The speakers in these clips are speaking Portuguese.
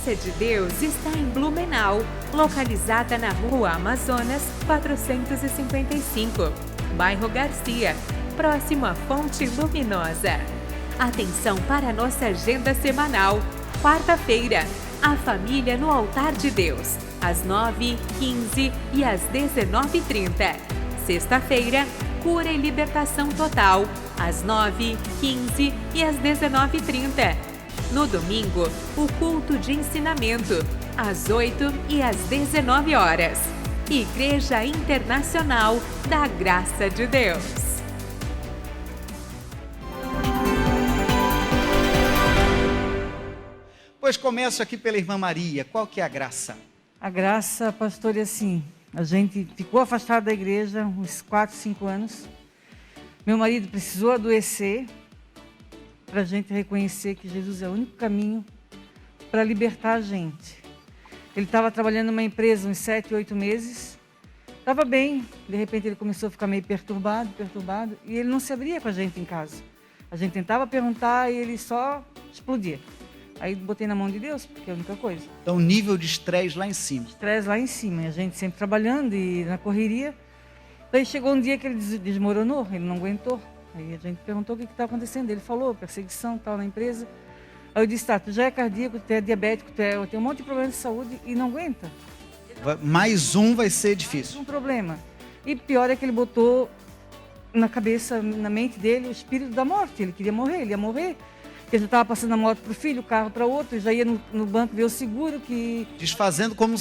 Graça de Deus está em Blumenau, localizada na Rua Amazonas, 455, bairro Garcia, próximo à Fonte Luminosa. Atenção para a nossa agenda semanal. Quarta-feira, a família no altar de Deus, às 9h, 15h e às 19h30. Sexta-feira, cura e libertação total, às 9h, 15h e às 19h30. No domingo, o culto de ensinamento, às 8h e às 19h. Igreja Internacional da Graça de Deus. Pois começo aqui pela irmã Maria. Qual que é a graça? A graça, pastor, é assim, a gente ficou afastado da igreja uns 4, 5 anos. Meu marido precisou adoecer para a gente reconhecer que Jesus é o único caminho para libertar a gente. Ele estava trabalhando numa empresa uns 7, 8 meses, estava bem, de repente ele começou a ficar meio perturbado, e ele não se abria com a gente em casa. A gente tentava perguntar e ele só explodia. Aí botei na mão de Deus, porque é a única coisa. Então, nível de estresse lá em cima. Estresse lá em cima, a gente sempre trabalhando e na correria. Daí chegou um dia que ele desmoronou, ele não aguentou. Aí a gente perguntou o que estava acontecendo. Ele falou, perseguição tal na empresa. Aí eu disse, tá, tu já é cardíaco, tu é diabético, tem um monte de problemas de saúde e não aguenta. Mais um vai ser difícil. Um problema. E pior é que ele botou na cabeça, na mente dele, o espírito da morte. Ele queria morrer, ele ia morrer. Porque ele já estava passando a moto para o filho, o carro para outro, já ia no banco ver o seguro que... Desfazendo como...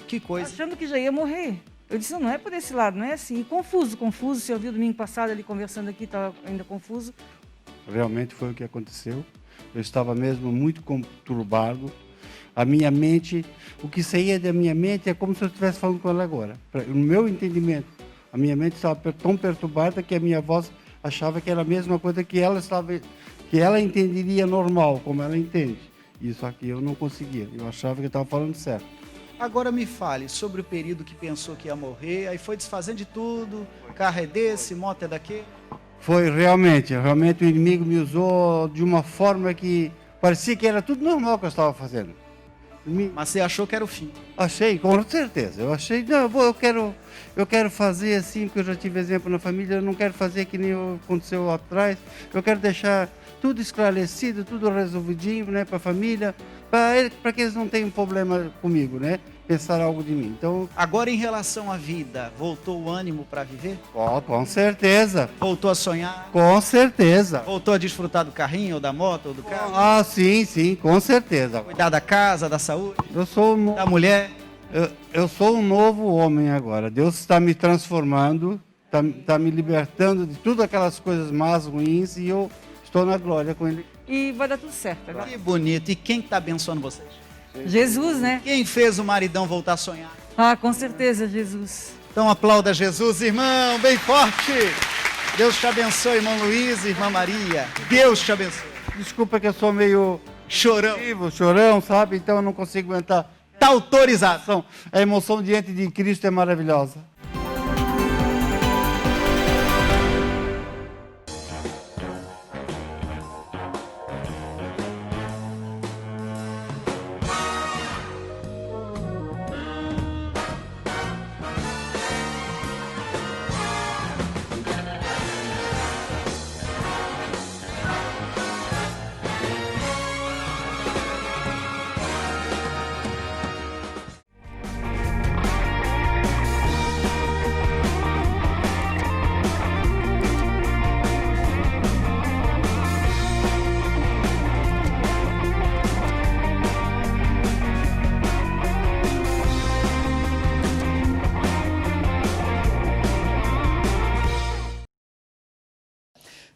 Que coisa. Achando que já ia morrer. Eu disse, não é por esse lado, não é assim. E confuso. Você ouviu domingo passado ele conversando aqui, estava ainda confuso. Realmente foi o que aconteceu. Eu estava mesmo muito conturbado. A minha mente, o que saía da minha mente é como se eu estivesse falando com ela agora. No meu entendimento, a minha mente estava tão perturbada que a minha voz achava que era a mesma coisa que ela entenderia normal, como ela entende. Isso aqui eu não conseguia. Eu achava que eu estava falando certo. Agora me fale sobre o período que pensou que ia morrer, aí foi desfazendo de tudo, carro é desse, moto é daquele. Foi realmente o inimigo me usou de uma forma que parecia que era tudo normal que eu estava fazendo. Mas você achou que era o fim? Achei, com certeza. Eu achei, não, eu quero fazer assim, porque eu já tive exemplo na família, eu não quero fazer que nem aconteceu atrás, eu quero deixar tudo esclarecido, tudo resolvidinho, né, para a família, para que eles não tenham problema comigo, né, pensar algo de mim. Então, agora em relação à vida, voltou o ânimo para viver? Com certeza. Voltou a sonhar? Com certeza. Voltou a desfrutar do carrinho, ou da moto, ou do carro? Ah, sim, com certeza. Cuidar da casa, da saúde? Eu sou da mulher? Eu sou um novo homem agora. Deus está me transformando, está me libertando de todas aquelas coisas más, ruins, e eu estou na glória com Ele. E vai dar tudo certo. Agora. Que bonito. E quem está abençoando vocês? Jesus, né? Quem fez o maridão voltar a sonhar? Ah, com certeza, Jesus. Então aplauda Jesus, irmão, bem forte. Deus te abençoe, irmão Luiz, irmã Maria. Deus te abençoe. Desculpa que eu sou meio chorão, sabe? Então eu não consigo aguentar. Está autorizado. A emoção diante de Cristo é maravilhosa.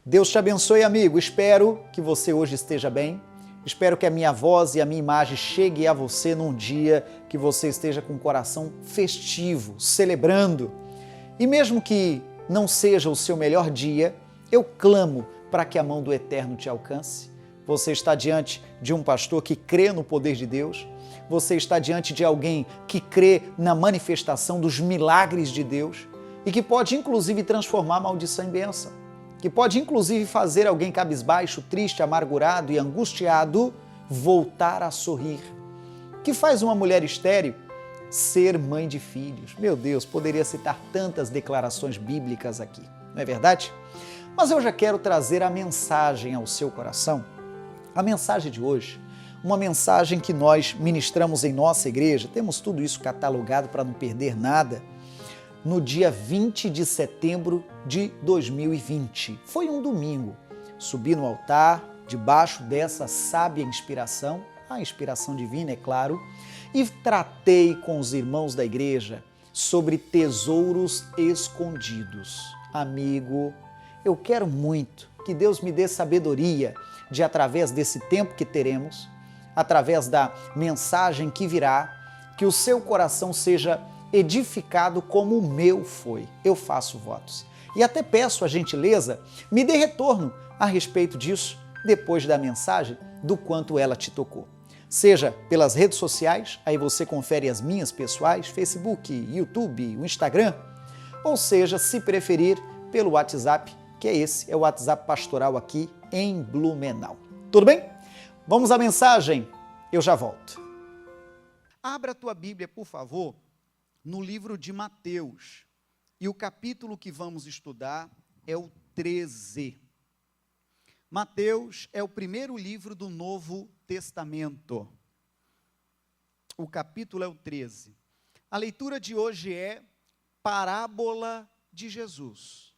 Deus te abençoe, amigo. Espero que você hoje esteja bem. Espero que a minha voz e a minha imagem chegue a você num dia que você esteja com o coração festivo, celebrando. E mesmo que não seja o seu melhor dia, eu clamo para que a mão do Eterno te alcance. Você está diante de um pastor que crê no poder de Deus. Você está diante de alguém que crê na manifestação dos milagres de Deus e que pode inclusive transformar a maldição em bênção. Que pode inclusive fazer alguém cabisbaixo, triste, amargurado e angustiado voltar a sorrir. que faz uma mulher estéril ser mãe de filhos? Meu Deus, poderia citar tantas declarações bíblicas aqui, não é verdade? Mas eu já quero trazer a mensagem ao seu coração. A mensagem de hoje, uma mensagem que nós ministramos em nossa igreja, temos tudo isso catalogado para não perder nada, no dia 20 de setembro de 2020. Foi um domingo. Subi no altar, debaixo dessa sábia inspiração, a inspiração divina, é claro, e tratei com os irmãos da igreja sobre tesouros escondidos. Amigo, eu quero muito que Deus me dê sabedoria de, através desse tempo que teremos, através da mensagem que virá, que o seu coração seja edificado como o meu foi. Eu faço votos. E até peço a gentileza, me dê retorno a respeito disso, depois da mensagem, do quanto ela te tocou. Seja pelas redes sociais, aí você confere as minhas pessoais, Facebook, YouTube, o Instagram, ou seja, se preferir, pelo WhatsApp, que é o WhatsApp pastoral aqui em Blumenau. Tudo bem? Vamos à mensagem, eu já volto. Abra a tua Bíblia, por favor, no livro de Mateus, e o capítulo que vamos estudar é o 13. Mateus é o primeiro livro do Novo Testamento. O capítulo é o 13. A leitura de hoje é Parábola de Jesus.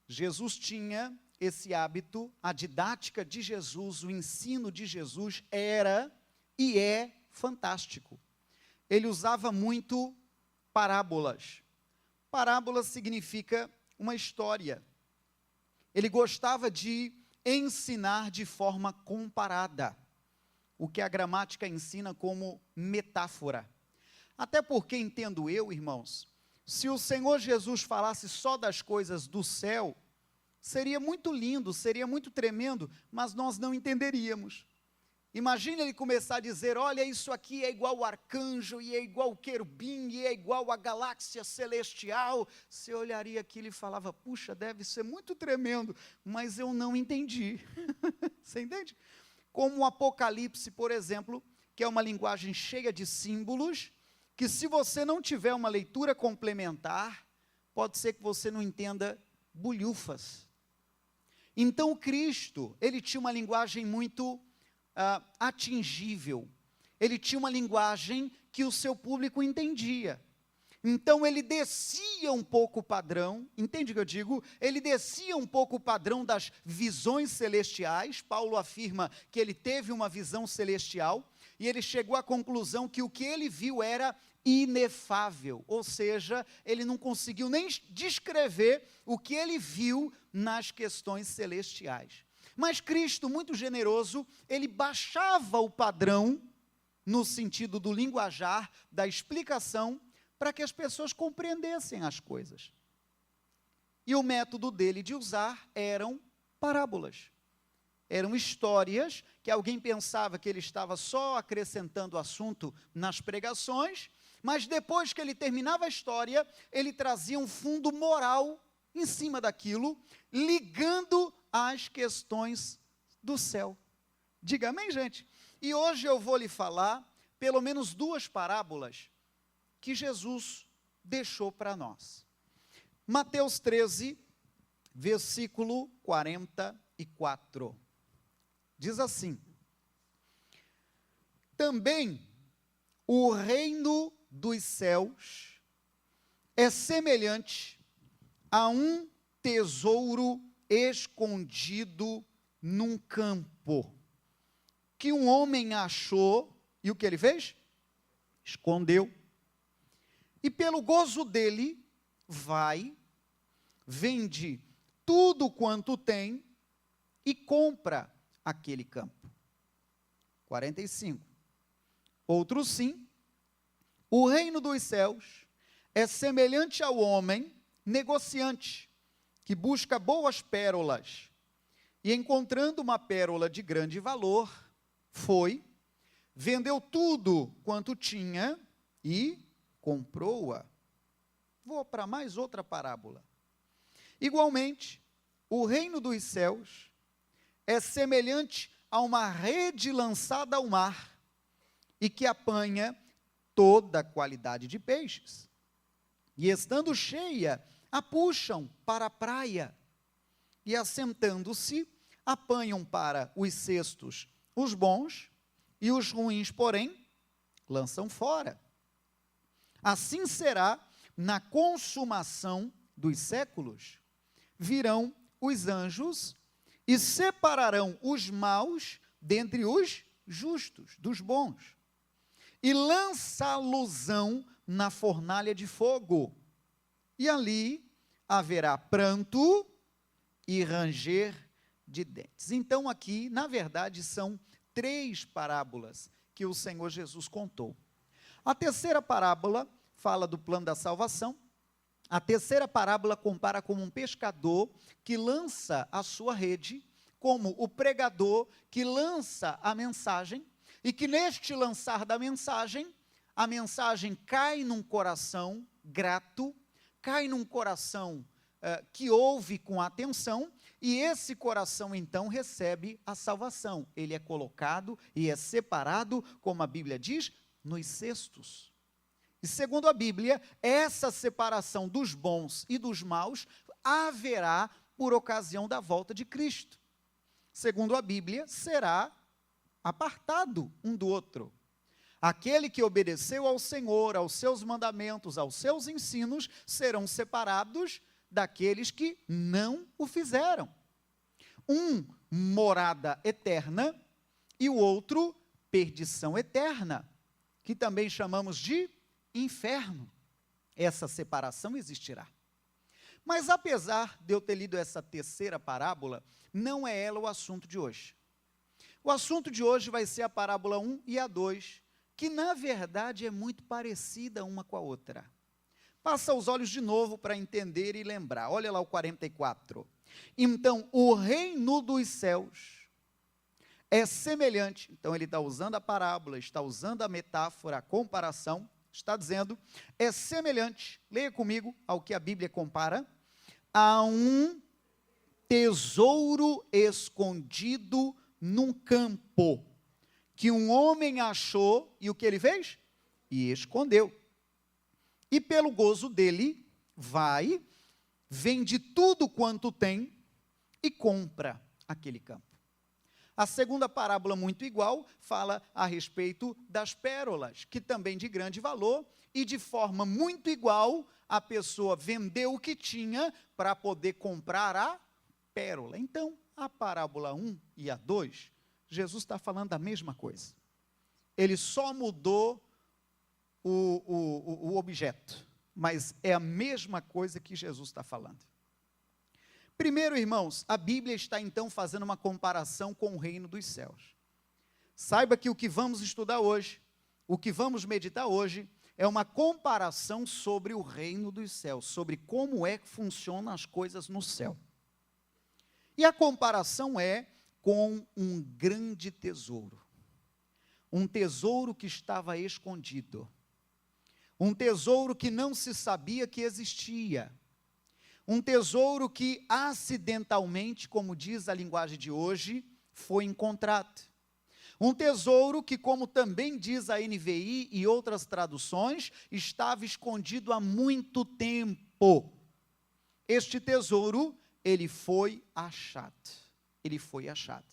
Jesus tinha esse hábito, a didática de Jesus, o ensino de Jesus era e é fantástico. Ele usava muito parábolas. Parábola significa uma história. Ele gostava de ensinar de forma comparada, o que a gramática ensina como metáfora. Até porque, entendo eu, irmãos, se o Senhor Jesus falasse só das coisas do céu, seria muito lindo, seria muito tremendo, mas nós não entenderíamos. Imagina ele começar a dizer, olha, isso aqui é igual o arcanjo, e é igual o querubim, e é igual a galáxia celestial. Você olharia aquilo e falava, puxa, deve ser muito tremendo, mas eu não entendi. Você entende? Como o Apocalipse, por exemplo, que é uma linguagem cheia de símbolos, que se você não tiver uma leitura complementar, pode ser que você não entenda bulhufas. Então, Cristo, ele tinha uma linguagem muito atingível. Ele tinha uma linguagem que o seu público entendia. Então, ele descia um pouco o padrão, entende o que eu digo? Ele descia um pouco o padrão das visões celestiais. Paulo afirma que ele teve uma visão celestial, e ele chegou à conclusão que o que ele viu era inefável, ou seja, ele não conseguiu nem descrever o que ele viu nas questões celestiais. Mas Cristo, muito generoso, ele baixava o padrão no sentido do linguajar, da explicação, para que as pessoas compreendessem as coisas. E o método dele de usar eram parábolas. Eram histórias que alguém pensava que ele estava só acrescentando assunto nas pregações, mas depois que ele terminava a história, ele trazia um fundo moral em cima daquilo, ligando as questões do céu. Diga amém, gente? E hoje eu vou lhe falar pelo menos duas parábolas que Jesus deixou para nós. Mateus 13, versículo 44. Diz assim: também o reino dos céus é semelhante a um tesouro escondido num campo, que um homem achou, e o que ele fez? Escondeu. E pelo gozo dele, vai, vende tudo quanto tem e compra aquele campo. 45. Outro sim, o reino dos céus é semelhante ao homem negociante, que busca boas pérolas, e encontrando uma pérola de grande valor, foi, vendeu tudo quanto tinha e comprou-a. Vou para mais outra parábola. Igualmente, o reino dos céus é semelhante a uma rede lançada ao mar, e que apanha toda a qualidade de peixes. E estando cheia, a puxam para a praia, e assentando-se, apanham para os cestos os bons, e os ruins, porém, lançam fora. Assim será na consumação dos séculos. Virão os anjos e separarão os maus dentre os justos, dos bons, e lançá-los-ão na fornalha de fogo. E ali haverá pranto e ranger de dentes. Então aqui, na verdade, são 3 parábolas que o Senhor Jesus contou. A terceira parábola fala do plano da salvação. A terceira parábola compara como um pescador que lança a sua rede, como o pregador que lança a mensagem, e que neste lançar da mensagem, a mensagem cai num coração grato, cai num coração que ouve com atenção, e esse coração então recebe a salvação. Ele é colocado e é separado, como a Bíblia diz, nos cestos. E segundo a Bíblia, essa separação dos bons e dos maus haverá por ocasião da volta de Cristo. Segundo a Bíblia, será apartado um do outro. Aquele que obedeceu ao Senhor, aos seus mandamentos, aos seus ensinos, serão separados daqueles que não o fizeram. Um, morada eterna, e o outro, perdição eterna, que também chamamos de inferno. Essa separação existirá. Mas apesar de eu ter lido essa terceira parábola, não é ela o assunto de hoje. O assunto de hoje vai ser a parábola 1 e a 2, que na verdade é muito parecida uma com a outra. Passa os olhos de novo para entender e lembrar. Olha lá o 44. Então, o reino dos céus é semelhante. Então, ele está usando a parábola, está usando a metáfora, a comparação. Está dizendo, é semelhante, leia comigo, ao que a Bíblia compara, a um tesouro escondido num campo, que um homem achou, e o que ele fez? E escondeu. E pelo gozo dele, vai, vende tudo quanto tem e compra aquele campo. A segunda parábola, muito igual, fala a respeito das pérolas, que também de grande valor, e de forma muito igual, a pessoa vendeu o que tinha para poder comprar a pérola. Então, a parábola 1 e a 2, Jesus está falando da mesma coisa. Ele só mudou o objeto, mas é a mesma coisa que Jesus está falando. Primeiro, irmãos, a Bíblia está então fazendo uma comparação com o reino dos céus. Saiba que o que vamos estudar hoje, o que vamos meditar hoje, é uma comparação sobre o reino dos céus, sobre como é que funcionam as coisas no céu. E a comparação é com um grande tesouro. Um tesouro que estava escondido. Um tesouro que não se sabia que existia. Um tesouro que acidentalmente, como diz a linguagem de hoje, foi encontrado. Um tesouro que, como também diz a NVI e outras traduções, estava escondido há muito tempo. Este tesouro, ele foi achado. Ele foi achado.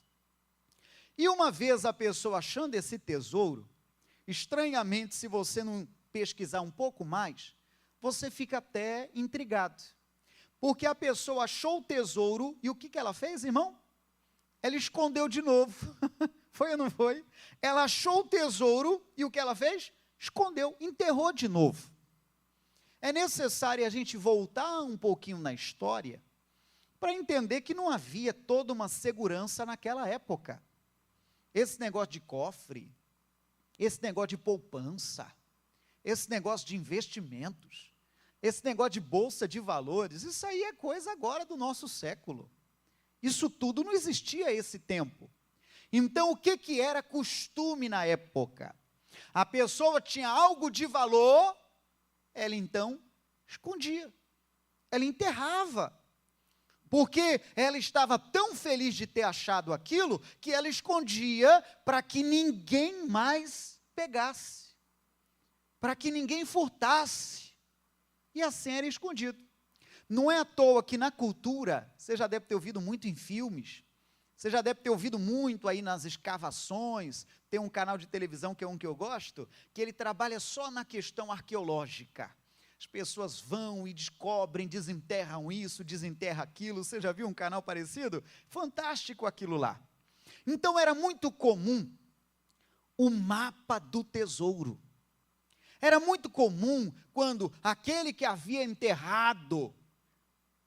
E uma vez a pessoa achando esse tesouro, estranhamente, se você não pesquisar um pouco mais, você fica até intrigado. Porque a pessoa achou o tesouro, e o que ela fez, irmão? Ela escondeu de novo. Foi ou não foi? Ela achou o tesouro, e o que ela fez? Escondeu, enterrou de novo. É necessário a gente voltar um pouquinho na história, para entender que não havia toda uma segurança naquela época. Esse negócio de cofre, esse negócio de poupança, esse negócio de investimentos, esse negócio de bolsa de valores, isso aí é coisa agora do nosso século. Isso tudo não existia a esse tempo. Então, o que era costume na época? A pessoa tinha algo de valor, ela então escondia, ela enterrava, porque ela estava tão feliz de ter achado aquilo, que ela escondia para que ninguém mais pegasse, para que ninguém furtasse, e assim era escondido. Não é à toa que na cultura, você já deve ter ouvido muito em filmes, você já deve ter ouvido muito aí nas escavações, tem um canal de televisão que é um que eu gosto, que ele trabalha só na questão arqueológica. As pessoas vão e descobrem, desenterram isso, desenterram aquilo. Você já viu um canal parecido? Fantástico aquilo lá. Então era muito comum o mapa do tesouro. Era muito comum quando aquele que havia enterrado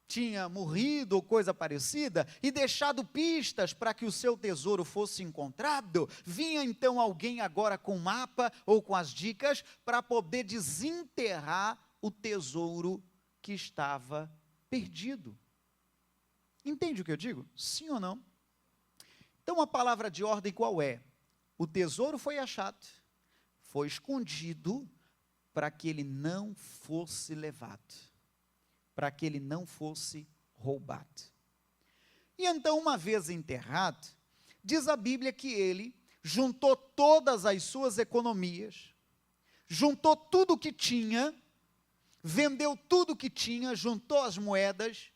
tinha morrido ou coisa parecida e deixado pistas para que o seu tesouro fosse encontrado, vinha então alguém agora com o mapa ou com as dicas para poder desenterrar o tesouro que estava perdido. Entende o que eu digo? Sim ou não? Então a palavra de ordem qual é? O tesouro foi achado, foi escondido para que ele não fosse levado, para que ele não fosse roubado. E então, uma vez enterrado, diz a Bíblia que ele juntou todas as suas economias, juntou tudo o que tinha, vendeu tudo o que tinha, juntou as moedas,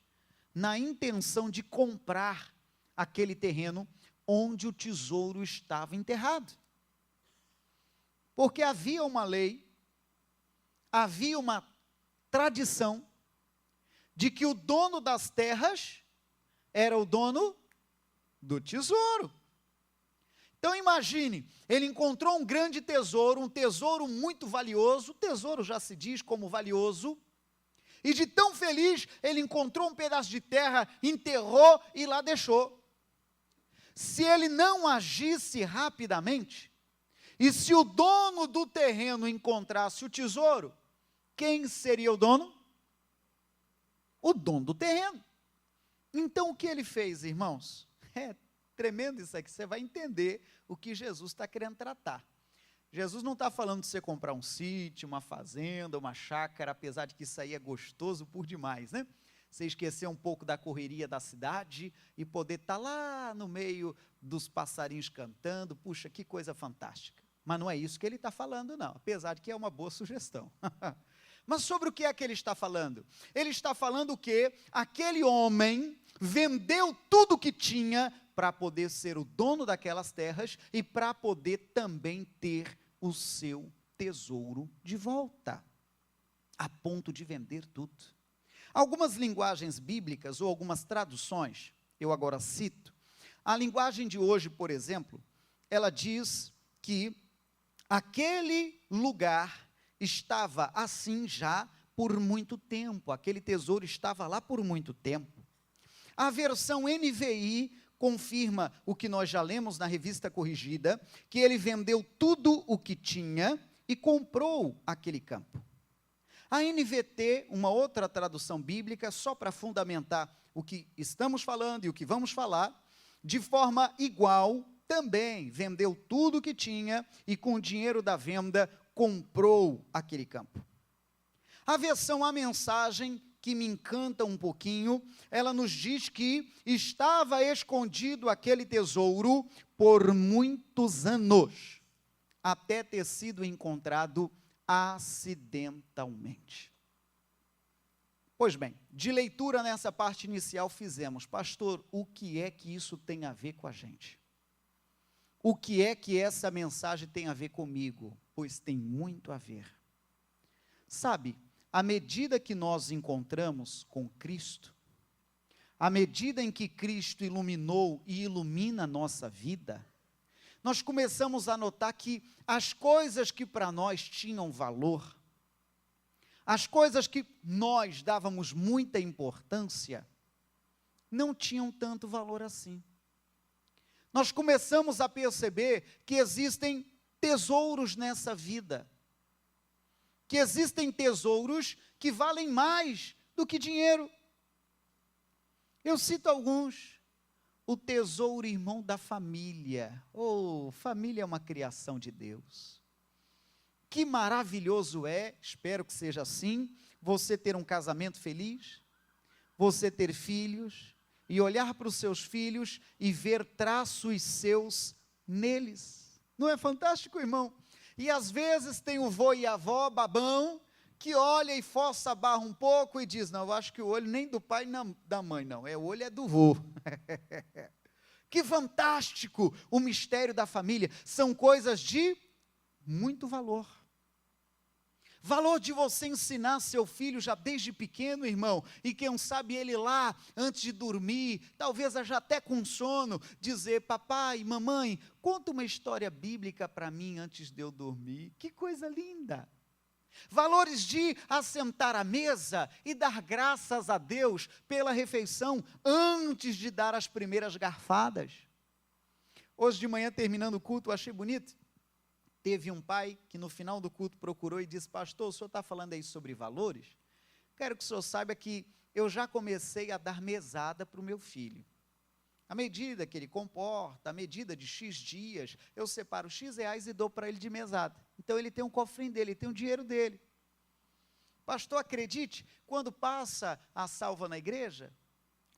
na intenção de comprar aquele terreno onde o tesouro estava enterrado. Porque havia uma lei, havia uma tradição, de que o dono das terras era o dono do tesouro. Então imagine, ele encontrou um grande tesouro, um tesouro muito valioso, o tesouro já se diz como valioso, e de tão feliz, ele encontrou um pedaço de terra, enterrou e lá deixou. Se ele não agisse rapidamente, e se o dono do terreno encontrasse o tesouro, quem seria o dono? O dono do terreno. Então o que ele fez, irmãos? É tremendo isso aqui, você vai entender o que Jesus está querendo tratar. Jesus não está falando de você comprar um sítio, uma fazenda, uma chácara, apesar de que isso aí é gostoso por demais, né? Você esquecer um pouco da correria da cidade e poder estar lá no meio dos passarinhos cantando, puxa, que coisa fantástica. Mas não é isso que ele está falando, não, apesar de que é uma boa sugestão. Mas sobre o que é que ele está falando? Ele está falando que aquele homem vendeu tudo o que tinha para poder ser o dono daquelas terras e para poder também ter o seu tesouro de volta, a ponto de vender tudo. Algumas linguagens bíblicas ou algumas traduções, eu agora cito, a linguagem de hoje, por exemplo, ela diz que aquele lugar estava assim já por muito tempo, aquele tesouro estava lá por muito tempo. A versão NVI confirma o que nós já lemos na revista corrigida, que ele vendeu tudo o que tinha e comprou aquele campo. A NVT, uma outra tradução bíblica, só para fundamentar o que estamos falando e o que vamos falar, de forma igual, também vendeu tudo o que tinha e com o dinheiro da venda comprou aquele campo. A versão A Mensagem, que me encanta um pouquinho, ela nos diz que estava escondido aquele tesouro por muitos anos, até ter sido encontrado acidentalmente. Pois bem, de leitura nessa parte inicial fizemos, pastor, o que é que isso tem a ver com a gente? O que é que essa mensagem tem a ver comigo? Pois tem muito a ver. Sabe, à medida que nós encontramos com Cristo, à medida em que Cristo iluminou e ilumina a nossa vida, nós começamos a notar que as coisas que para nós tinham valor, as coisas que nós dávamos muita importância, não tinham tanto valor assim. Nós começamos a perceber que existem tesouros nessa vida, que existem tesouros que valem mais do que dinheiro. Eu cito alguns. O tesouro irmão da família. Oh, família é uma criação de Deus. Que maravilhoso é, espero que seja assim, você ter um casamento feliz, você ter filhos, e olhar para os seus filhos e ver traços seus neles. Não é fantástico, irmão? E às vezes tem o vô e a avó babão, que olha e força a barra um pouco e diz, não, eu acho que o olho nem do pai nem da mãe não, o olho é do vô. Que fantástico o mistério da família, são coisas de muito valor. Valor de você ensinar seu filho já desde pequeno, irmão, e quem sabe ele lá, antes de dormir, talvez já até com sono, dizer, papai, mamãe, conta uma história bíblica para mim antes de eu dormir. Que coisa linda! Valores de assentar à mesa e dar graças a Deus pela refeição antes de dar as primeiras garfadas. Hoje de manhã, terminando o culto, eu achei bonito. Teve um pai que no final do culto procurou e disse, pastor, o senhor está falando aí sobre valores? Quero que o senhor saiba que eu já comecei a dar mesada para o meu filho. À medida que ele comporta, à medida de X dias, eu separo X reais e dou para ele de mesada. Então ele tem um cofrinho dele, ele tem o dinheiro dele. Pastor, acredite, quando passa a salva na igreja,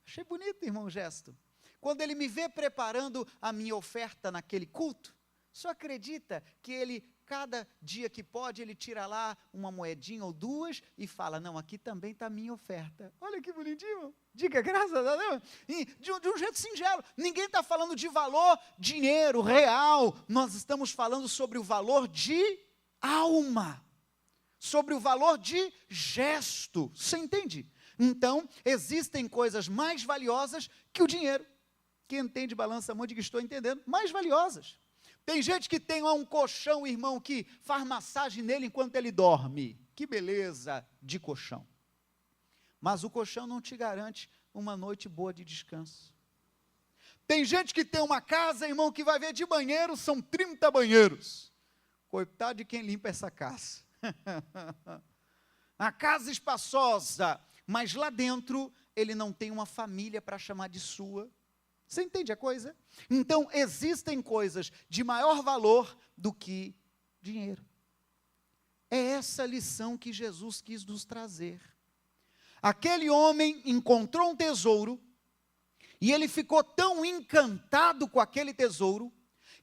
achei bonito, irmão, o gesto. Quando ele me vê preparando a minha oferta naquele culto, só acredita que ele, cada dia que pode, ele tira lá uma moedinha ou duas e fala, não, aqui também está a minha oferta. Olha que bonitinho, irmão. Diga graças a Deus. E de um jeito singelo. Ninguém está falando de valor, dinheiro, real. Nós estamos falando sobre o valor de alma. Sobre o valor de gesto. Você entende? Então, existem coisas mais valiosas que o dinheiro. Quem entende, balança a mão, diga, estou entendendo. Mais valiosas. Tem gente que tem lá um colchão, irmão, que faz massagem nele enquanto ele dorme. Que beleza de colchão. Mas o colchão não te garante uma noite boa de descanso. Tem gente que tem uma casa, irmão, que vai ver de banheiro, são 30 banheiros. Coitado de quem limpa essa casa. A casa espaçosa, mas lá dentro ele não tem uma família para chamar de sua. Você entende a coisa? Então, existem coisas de maior valor do que dinheiro. É essa lição que Jesus quis nos trazer. Aquele homem encontrou um tesouro, e ele ficou tão encantado com aquele tesouro,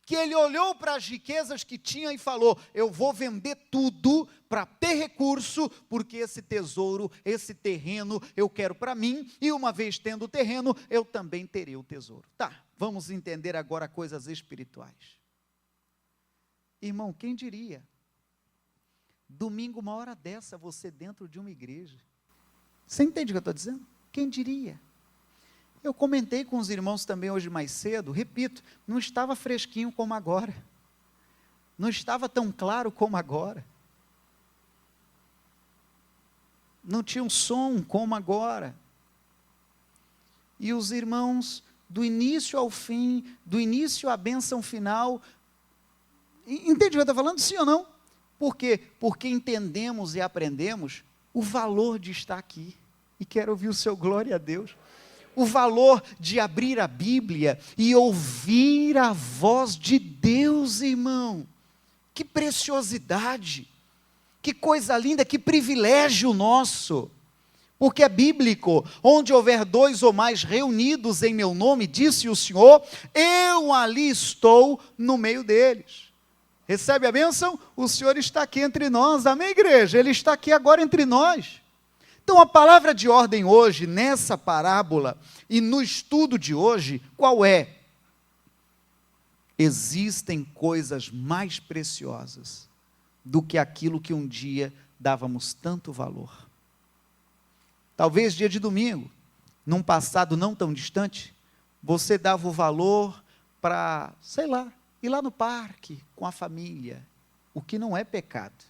que ele olhou para as riquezas que tinha e falou, eu vou vender tudo para ter recurso, porque esse tesouro, esse terreno, eu quero para mim, e uma vez tendo o terreno, eu também terei o tesouro. Tá, vamos entender agora coisas espirituais. Irmão, quem diria? Domingo, uma hora dessa, você dentro de uma igreja. Você entende o que eu estou dizendo? Quem diria? Eu comentei com os irmãos também hoje mais cedo, repito, não estava fresquinho como agora. Não estava tão claro como agora. Não tinha um som como agora. E os irmãos, do início ao fim, do início à bênção final, entende o que eu estou falando? Sim ou não? Por quê? Porque entendemos e aprendemos o valor de estar aqui. E quero ouvir o seu glória a Deus. O valor de abrir a Bíblia e ouvir a voz de Deus, irmão. Que preciosidade, que coisa linda, que privilégio nosso. Porque é bíblico, onde houver 2 ou mais reunidos em meu nome, disse o Senhor, eu ali estou no meio deles. Recebe a bênção? O Senhor está aqui entre nós, amém, igreja? Ele está aqui agora entre nós. Então, a palavra de ordem hoje, nessa parábola, e no estudo de hoje, qual é? Existem coisas mais preciosas do que aquilo que um dia dávamos tanto valor. Talvez dia de domingo, num passado não tão distante, você dava o valor para, sei lá, ir lá no parque com a família, o que não é pecado.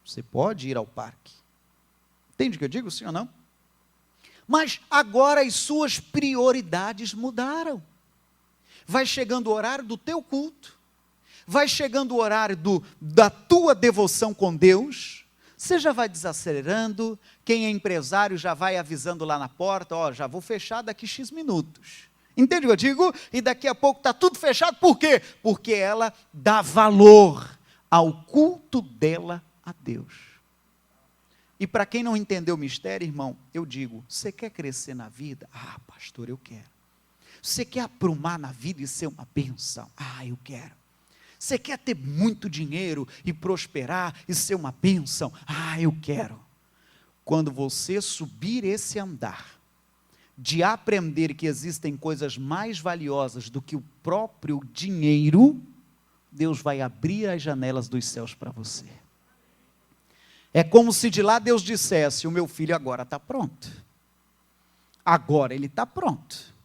Você pode ir ao parque. Entende o que eu digo, sim ou não? Mas agora as suas prioridades mudaram. Vai chegando o horário do teu culto, vai chegando o horário da tua devoção com Deus, você já vai desacelerando, quem é empresário já vai avisando lá na porta, ó, já vou fechar daqui X minutos. Entende o que eu digo? E daqui a pouco está tudo fechado, por quê? Porque ela dá valor ao culto dela a Deus. E para quem não entendeu o mistério, irmão, eu digo, você quer crescer na vida? Ah, pastor, eu quero. Você quer aprumar na vida e ser uma bênção? Ah, eu quero. Você quer ter muito dinheiro e prosperar e ser uma bênção? Ah, eu quero. Quando você subir esse andar, de aprender que existem coisas mais valiosas do que o próprio dinheiro, Deus vai abrir as janelas dos céus para você. É como se de lá Deus dissesse: o meu filho agora está pronto. Agora ele está pronto.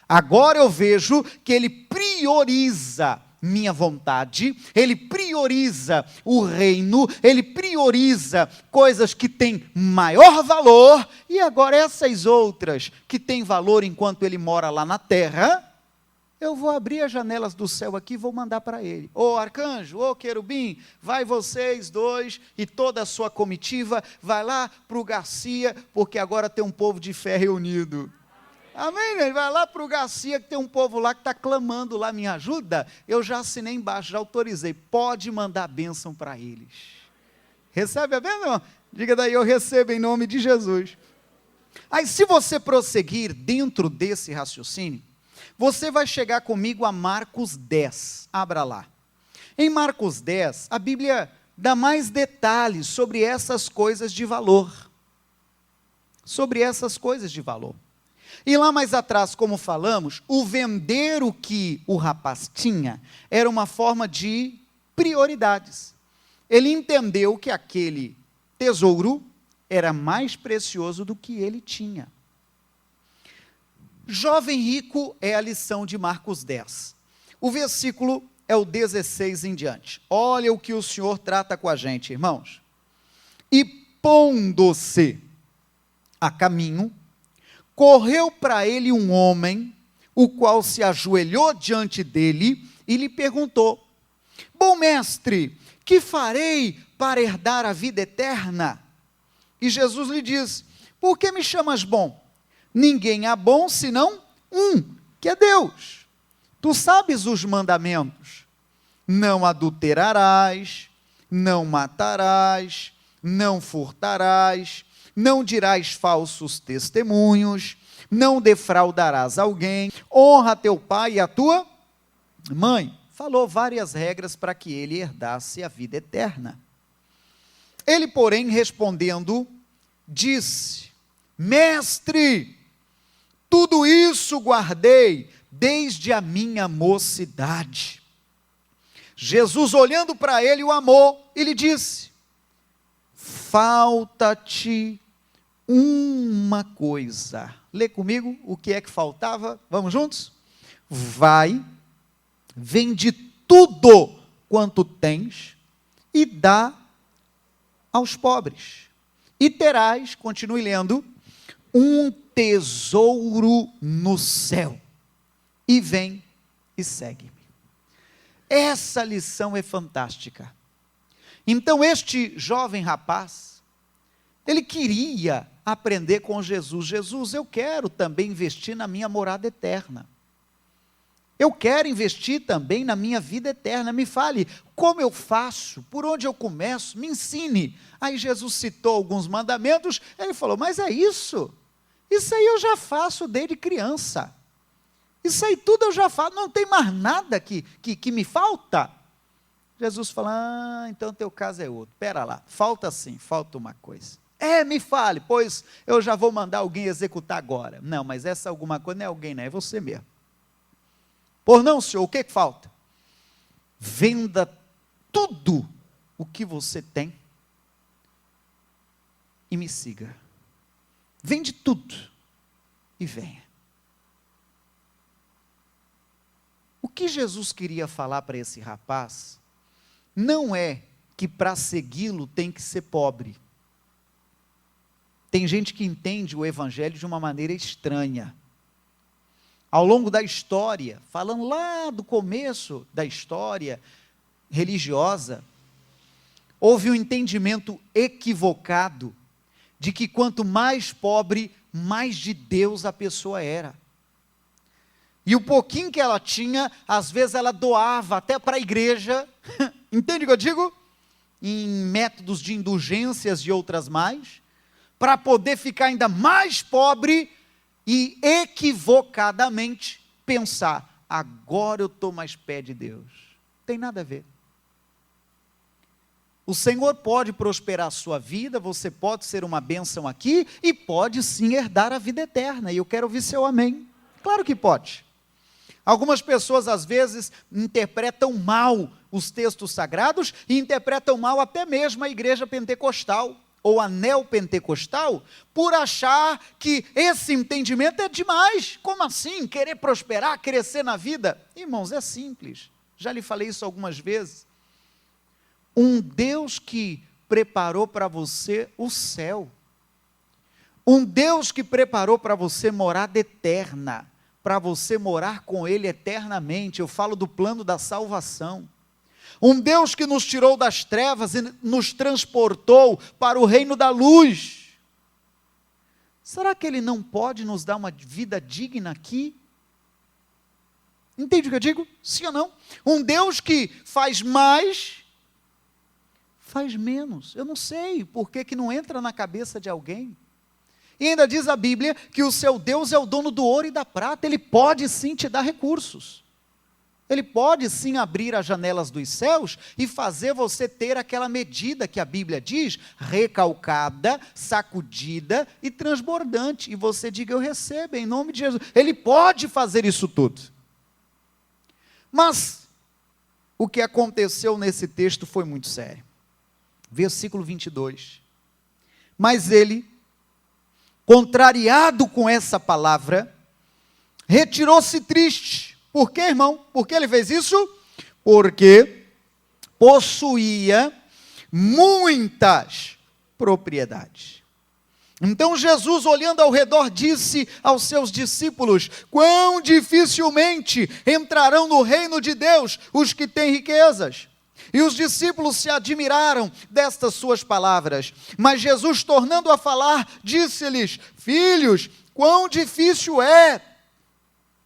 Agora eu vejo que ele prioriza minha vontade, ele prioriza o reino, ele prioriza coisas que têm maior valor, e agora essas outras que têm valor enquanto ele mora lá na terra, eu vou abrir as janelas do céu aqui e vou mandar para ele. Ô arcanjo, ô querubim, vai vocês dois e toda a sua comitiva, vai lá para o Garcia, porque agora tem um povo de fé reunido. Amém, né? Vai lá para o Garcia, que tem um povo lá que está clamando lá, me ajuda. Eu já assinei embaixo, já autorizei, pode mandar bênção para eles. Recebe a bênção? Diga daí, eu recebo em nome de Jesus. Aí se você prosseguir dentro desse raciocínio, você vai chegar comigo a Marcos 10, abra lá. Em Marcos 10, a Bíblia dá mais detalhes sobre essas coisas de valor. Sobre essas coisas de valor. E lá mais atrás, como falamos, o vender o que o rapaz tinha era uma forma de prioridades. Ele entendeu que aquele tesouro era mais precioso do que ele tinha. Jovem rico é a lição de Marcos 10. O versículo é o 16 em diante. Olha o que o Senhor trata com a gente, irmãos. E pondo-se a caminho, correu para ele um homem, o qual se ajoelhou diante dele e lhe perguntou: bom mestre, que farei para herdar a vida eterna? E Jesus lhe diz: por que me chamas bom? Ninguém há bom senão um, que é Deus. Tu sabes os mandamentos: não adulterarás, não matarás, não furtarás, não dirás falsos testemunhos, não defraudarás alguém, honra teu pai e a tua mãe. Falou várias regras para que ele herdasse a vida eterna. Ele, porém, respondendo, disse: mestre, tudo isso guardei desde a minha mocidade. Jesus, olhando para ele, o amou e lhe disse: falta-te uma coisa. Lê comigo o que é que faltava. Vamos juntos? Vai, vende tudo quanto tens e dá aos pobres. E terás, continue lendo, um tesouro no céu. E vem e segue-me. Essa lição é fantástica. Então este jovem rapaz, ele queria aprender com Jesus. Jesus, eu quero também investir na minha morada eterna. Eu quero investir também na minha vida eterna. Me fale, como eu faço? Por onde eu começo? Me ensine. Aí Jesus citou alguns mandamentos. Ele falou, mas é isso. Isso aí eu já faço desde criança. Isso aí tudo eu já faço. Não tem mais nada que me falta. Jesus fala, então teu caso é outro. Espera lá, falta sim, falta uma coisa. Me fale, pois eu já vou mandar alguém executar agora. Não, mas essa alguma coisa não é alguém, não, é você mesmo. Por não, senhor, o que falta? Venda tudo o que você tem e me siga. Vende tudo e venha. O que Jesus queria falar para esse rapaz não é que para segui-lo tem que ser pobre. Tem gente que entende o evangelho de uma maneira estranha. Ao longo da história, falando lá do começo da história religiosa, houve um entendimento equivocado de que quanto mais pobre, mais de Deus a pessoa era. E o pouquinho que ela tinha, às vezes ela doava até para a igreja, entende o que eu digo? Em métodos de indulgências e outras mais, para poder ficar ainda mais pobre e equivocadamente pensar, agora eu estou mais pé de Deus. Tem nada a ver. O Senhor pode prosperar a sua vida, você pode ser uma bênção aqui e pode sim herdar a vida eterna. E eu quero ouvir seu amém. Claro que pode. Algumas pessoas às vezes interpretam mal os textos sagrados e interpretam mal até mesmo a igreja pentecostal ou a neopentecostal por achar que esse entendimento é demais. Como assim? Querer prosperar, crescer na vida? Irmãos, é simples. Já lhe falei isso algumas vezes. Um Deus que preparou para você o céu. Um Deus que preparou para você morada eterna, para você morar com Ele eternamente. Eu falo do plano da salvação. Um Deus que nos tirou das trevas e nos transportou para o reino da luz. Será que Ele não pode nos dar uma vida digna aqui? Entende o que eu digo? Sim ou não? Um Deus que faz mais, faz menos. Eu não sei por que não entra na cabeça de alguém. E ainda diz a Bíblia que o seu Deus é o dono do ouro e da prata. Ele pode sim te dar recursos. Ele pode sim abrir as janelas dos céus e fazer você ter aquela medida que a Bíblia diz, recalcada, sacudida e transbordante. E você diga, eu recebo em nome de Jesus. Ele pode fazer isso tudo. Mas o que aconteceu nesse texto foi muito sério. Versículo 22. Mas ele, contrariado com essa palavra, retirou-se triste. Por quê, irmão? Por que ele fez isso? Porque possuía muitas propriedades. Então Jesus, olhando ao redor, disse aos seus discípulos, quão dificilmente entrarão no reino de Deus os que têm riquezas. E os discípulos se admiraram destas suas palavras. Mas Jesus, tornando a falar, disse-lhes, filhos, quão difícil é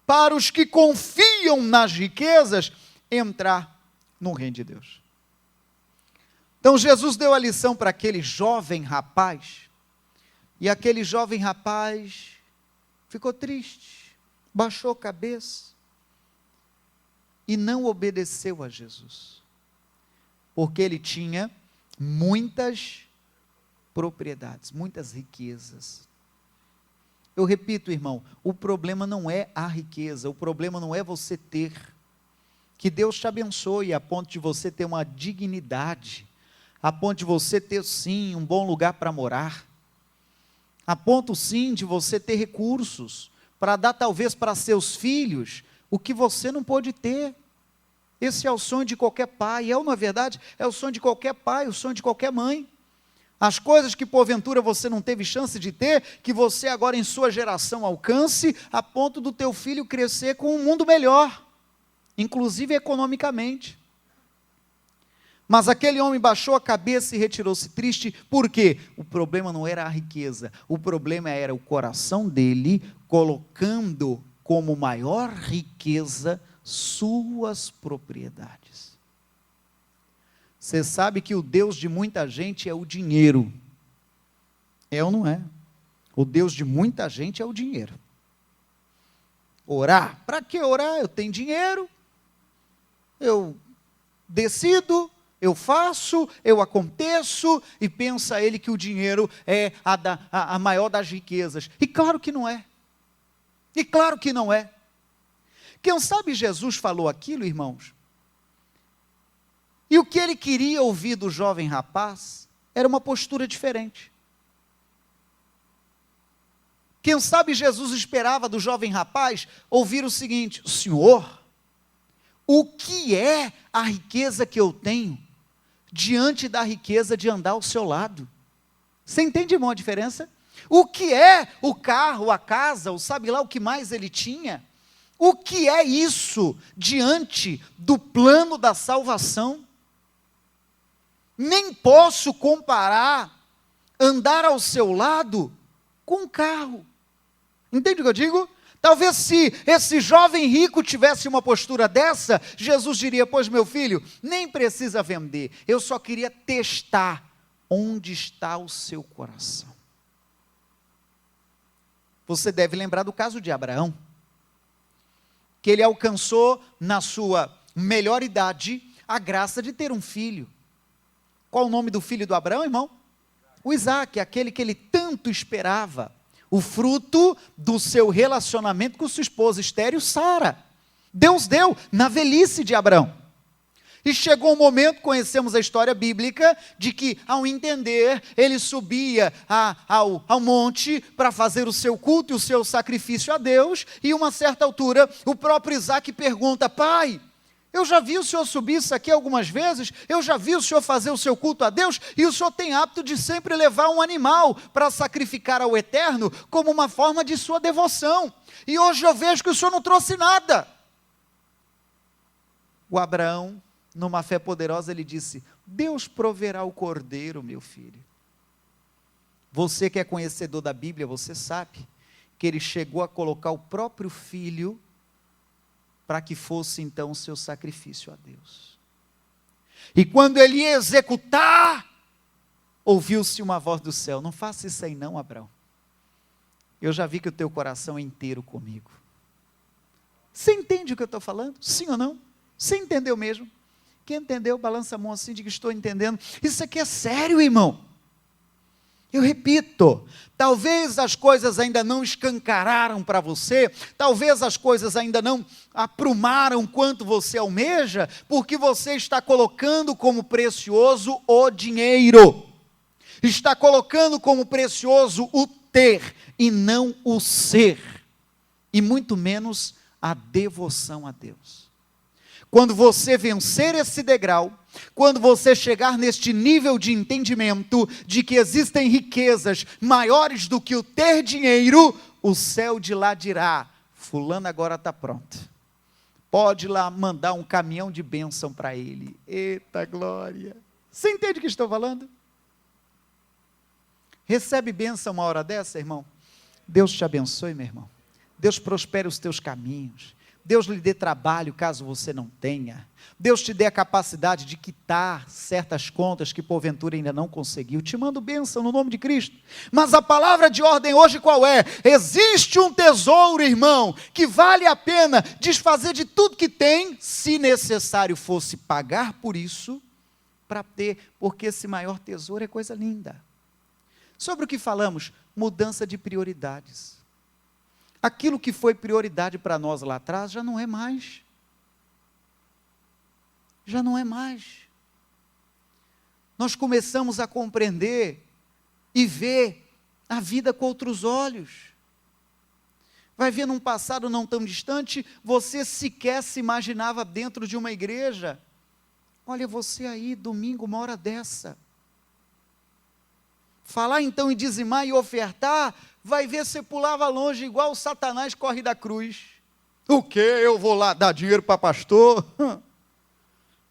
para os que confiam nas riquezas entrar no reino de Deus. Então Jesus deu a lição para aquele jovem rapaz, e aquele jovem rapaz ficou triste, baixou a cabeça e não obedeceu a Jesus, porque ele tinha muitas propriedades, muitas riquezas. Eu repito, irmão, o problema não é a riqueza, o problema não é você ter. Que Deus te abençoe a ponto de você ter uma dignidade, a ponto de você ter sim um bom lugar para morar, a ponto sim de você ter recursos para dar talvez para seus filhos o que você não pôde ter. Esse é o sonho de qualquer pai, na verdade, é o sonho de qualquer pai, o sonho de qualquer mãe. As coisas que porventura você não teve chance de ter, que você agora em sua geração alcance, a ponto do teu filho crescer com um mundo melhor, inclusive economicamente. Mas aquele homem baixou a cabeça e retirou-se triste, porque o problema não era a riqueza, o problema era o coração dele, colocando como maior riqueza suas propriedades. Você sabe que o Deus de muita gente é o dinheiro. É ou não é? O Deus de muita gente é o dinheiro. Orar? Para que orar? Eu tenho dinheiro, eu decido, eu faço, eu aconteço, e pensa ele que o dinheiro é a maior das riquezas. E claro que não é. E claro que não é. Quem sabe Jesus falou aquilo, irmãos? E o que ele queria ouvir do jovem rapaz era uma postura diferente. Quem sabe Jesus esperava do jovem rapaz ouvir o seguinte: Senhor, o que é a riqueza que eu tenho diante da riqueza de andar ao seu lado? Você entende, irmão, a diferença? O que é o carro, a casa, o sabe lá o que mais ele tinha? O que é isso diante do plano da salvação? Nem posso comparar andar ao seu lado com um carro. Entende o que eu digo? Talvez se esse jovem rico tivesse uma postura dessa, Jesus diria, pois meu filho, nem precisa vender, eu só queria testar onde está o seu coração. Você deve lembrar do caso de Abraão, que ele alcançou na sua melhor idade, a graça de ter um filho. Qual o nome do filho do Abraão, irmão? O Isaac, aquele que ele tanto esperava. O fruto do seu relacionamento com sua esposa estéril, Sara. Deus deu na velhice de Abraão. E chegou um momento, conhecemos a história bíblica, de que, ao entender, ele subia ao monte para fazer o seu culto e o seu sacrifício a Deus, e uma certa altura, o próprio Isaac pergunta: pai, eu já vi o senhor subir isso aqui algumas vezes, eu já vi o senhor fazer o seu culto a Deus, e o senhor tem hábito de sempre levar um animal para sacrificar ao Eterno, como uma forma de sua devoção, e hoje eu vejo que o senhor não trouxe nada. O Abraão, numa fé poderosa, ele disse: Deus proverá o cordeiro, meu filho. Você que é conhecedor da Bíblia, você sabe que ele chegou a colocar o próprio filho para que fosse então o seu sacrifício a Deus. E quando ele ia executar, ouviu-se uma voz do céu: não faça isso aí não, Abraão. Eu já vi que o teu coração é inteiro comigo. Você entende o que eu estou falando? Sim ou não? Você entendeu mesmo? Quem entendeu, balança a mão assim, diga: estou entendendo. Isso aqui é sério, irmão. Eu repito, talvez as coisas ainda não escancararam para você, talvez as coisas ainda não aprumaram quanto você almeja, porque você está colocando como precioso o dinheiro, está colocando como precioso o ter e não o ser, e muito menos a devoção a Deus. Quando você vencer esse degrau, quando você chegar neste nível de entendimento de que existem riquezas maiores do que o ter dinheiro, o céu de lá dirá: fulano agora está pronto. Pode lá mandar um caminhão de bênção para ele. Eita glória! Você entende o que estou falando? Recebe bênção uma hora dessa, irmão? Deus te abençoe, meu irmão. Deus prospere os teus caminhos. Deus lhe dê trabalho caso você não tenha. Deus te dê a capacidade de quitar certas contas que porventura ainda não conseguiu. Te mando bênção no nome de Cristo. Mas a palavra de ordem hoje qual é? Existe um tesouro, irmão, que vale a pena desfazer de tudo que tem, se necessário fosse pagar por isso, para ter, porque esse maior tesouro é coisa linda. Sobre o que falamos? Mudança de prioridades. Aquilo que foi prioridade para nós lá atrás já não é mais. Já não é mais. Nós começamos a compreender e ver a vida com outros olhos. Vai ver num passado não tão distante, você sequer se imaginava dentro de uma igreja. Olha você aí, domingo, uma hora dessa. Falar então em dizimar e ofertar, vai ver você pulava longe igual o Satanás corre da cruz. O quê? Eu vou lá dar dinheiro para pastor?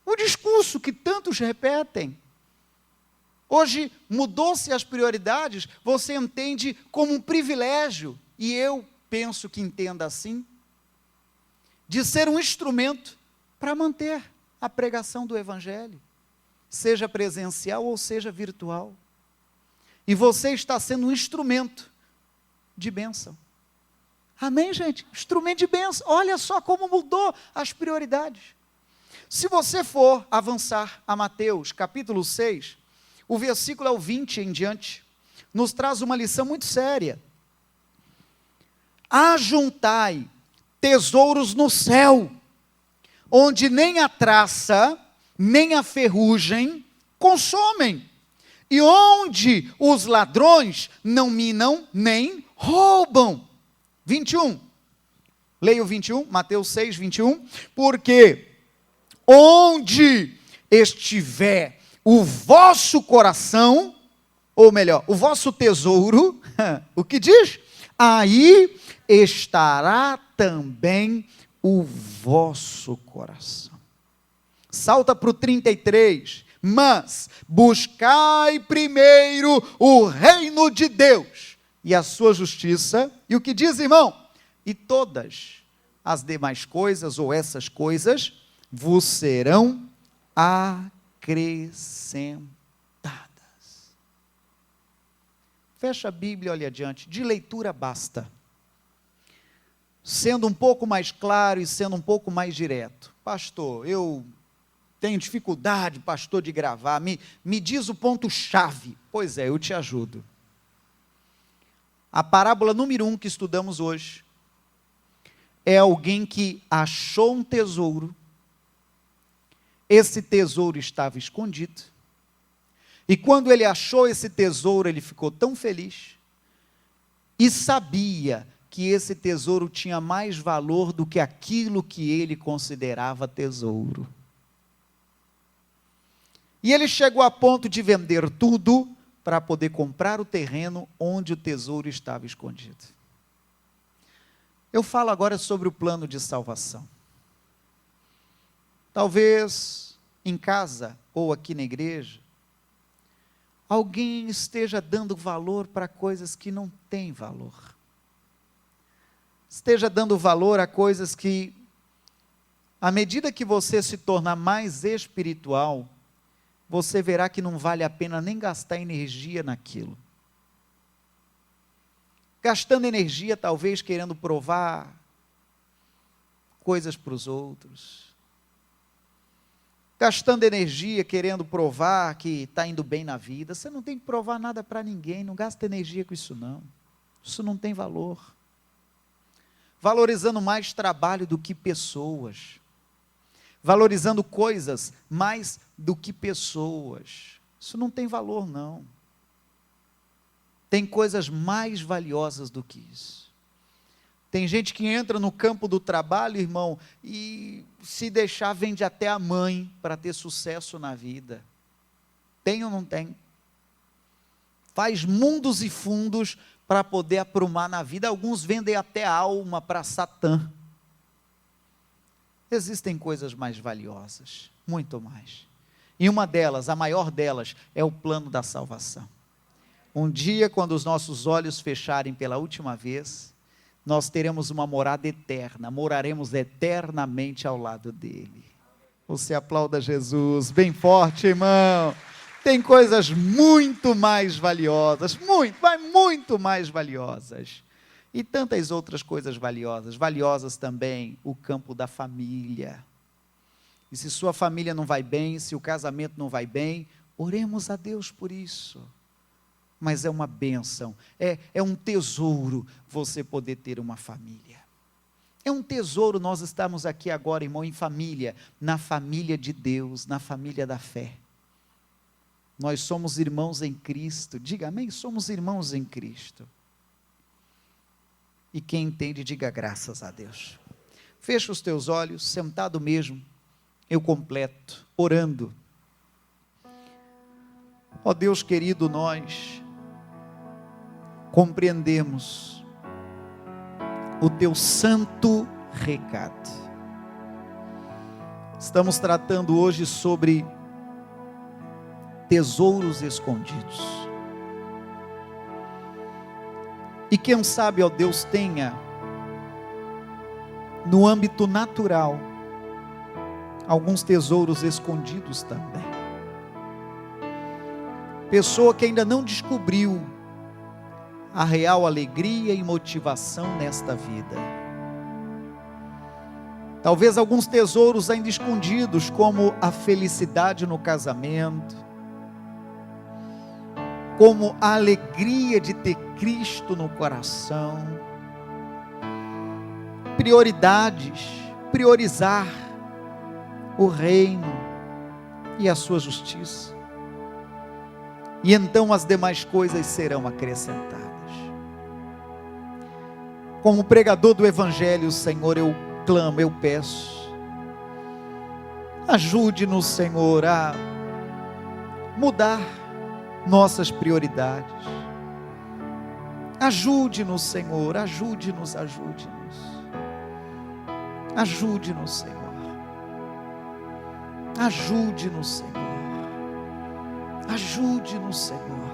O discurso que tantos repetem. Hoje mudou-se as prioridades, você entende como um privilégio, e eu penso que entenda assim, de ser um instrumento para manter a pregação do Evangelho, seja presencial ou seja virtual. E você está sendo um instrumento de bênção. Amém, gente? Instrumento de bênção. Olha só como mudou as prioridades. Se você for avançar a Mateus, capítulo 6, o versículo é o 20 em diante, nos traz uma lição muito séria. Ajuntai tesouros no céu, onde nem a traça, nem a ferrugem consomem, e onde os ladrões não minam nem roubam. 21. Leia o 21, Mateus 6, 21. Porque onde estiver o vosso coração, ou melhor, o vosso tesouro, o que diz? Aí estará também o vosso coração. Salta para o 33. Mas buscai primeiro o reino de Deus e a sua justiça, e o que diz, irmão? E todas as demais coisas, ou essas coisas, vos serão acrescentadas. Fecha a Bíblia, olha adiante, de leitura basta. Sendo um pouco mais claro e sendo um pouco mais direto. Pastor, eu Tenho dificuldade, pastor, de gravar. Me diz o ponto-chave. Pois é, eu te ajudo. A parábola número 1 que estudamos hoje é alguém que achou um tesouro. Esse tesouro estava escondido. E quando ele achou esse tesouro, ele ficou tão feliz e sabia que esse tesouro tinha mais valor do que aquilo que ele considerava tesouro. E ele chegou a ponto de vender tudo para poder comprar o terreno onde o tesouro estava escondido. Eu falo agora sobre o plano de salvação. Talvez em casa ou aqui na igreja, alguém esteja dando valor para coisas que não têm valor. Esteja dando valor a coisas que, à medida que você se tornar mais espiritual, você verá que não vale a pena nem gastar energia naquilo. Gastando energia, talvez, querendo provar coisas para os outros. Gastando energia, querendo provar que está indo bem na vida. Você não tem que provar nada para ninguém, não gasta energia com isso não. Isso não tem valor. Valorizando mais trabalho do que pessoas. Valorizando coisas mais do que pessoas. Isso não tem valor não. Tem coisas mais valiosas do que isso. Tem gente que entra no campo do trabalho, irmão, e se deixar vende até a mãe para ter sucesso na vida. Tem ou não tem? Faz mundos e fundos para poder aprumar na vida. Alguns vendem até a alma para Satã. Existem coisas mais valiosas, muito mais. E uma delas, a maior delas, é o plano da salvação. Um dia, quando os nossos olhos fecharem pela última vez, nós teremos uma morada eterna, moraremos eternamente ao lado dele. Você aplauda Jesus, bem forte, irmão. Tem coisas muito mais valiosas, muito mais valiosas. E tantas outras coisas valiosas também, o campo da família. E se sua família não vai bem, se o casamento não vai bem, oremos a Deus por isso. Mas é uma bênção, é um tesouro você poder ter uma família. É um tesouro nós estamos aqui agora, irmão, em família, na família de Deus, na família da fé. Nós somos irmãos em Cristo, diga amém, somos irmãos em Cristo. E quem entende, diga graças a Deus. Fecha os teus olhos, sentado mesmo, eu completo, orando. Ó Deus querido, nós compreendemos o teu santo recado. Estamos tratando hoje sobre tesouros escondidos. E quem sabe, ó Deus, tenha no âmbito natural alguns tesouros escondidos também. Pessoa que ainda não descobriu a real alegria e motivação nesta vida. Talvez alguns tesouros ainda escondidos, como a felicidade no casamento, como a alegria de ter Cristo no coração, prioridades, priorizar o reino e a sua justiça, e então as demais coisas serão acrescentadas. Como pregador do Evangelho, Senhor, eu clamo, eu peço, ajude-nos, Senhor, a mudar nossas prioridades. Ajude-nos, Senhor, ajude-nos. Ajude-nos, Senhor. Ajude-nos, Senhor. Ajude-nos, Senhor.